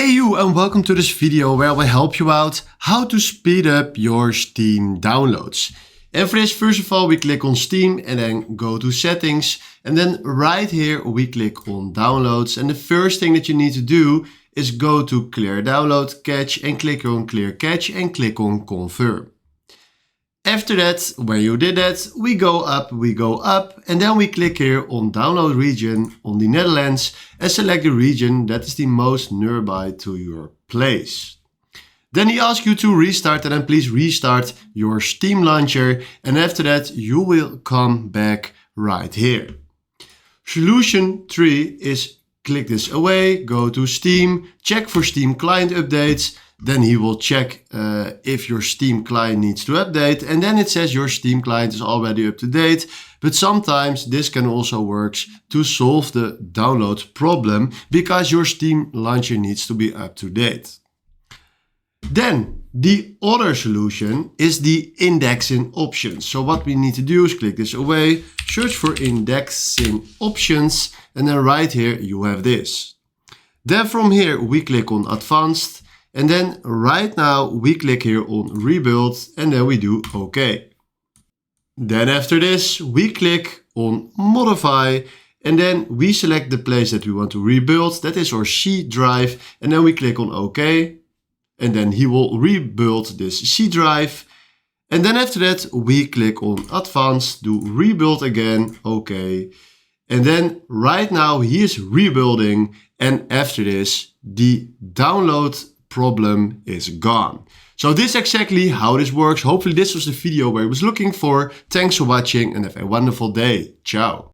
Hey you, and welcome to this video where I will help you out how to speed up your Steam downloads. And for this, first of all, we click on Steam and then go to settings. And then right here, we click on downloads. And the first thing that you need to do is go to clear download cache and click on clear cache and click on confirm. After that, when you did that, we go up, and then we click here on download region on the Netherlands and select the region that is the most nearby to your place. Then he asks you to restart, and then please restart your Steam launcher, and after that you will come back right here. Solution 3 is click this away, go to Steam, check for Steam client updates. Then he will check if your Steam client needs to update, and then it says your Steam client is already up to date. But sometimes this can also work to solve the download problem because your Steam launcher needs to be up to date. Then the other solution is the indexing options. So what we need to do is click this away, search for indexing options, and then right here you have this. Then from here we click on advanced. And then right now we click here on rebuild and then we do OK. Then after this we click on modify and then we select the place that we want to rebuild. That is our C drive, and then we click on OK. And then he will rebuild this C drive. And then after that we click on advanced, do rebuild again, OK. And then right now he is rebuilding, and after this the download problem is gone. So this is exactly how this works. Hopefully this was the video where I was looking for. Thanks for watching and have a wonderful day. Ciao.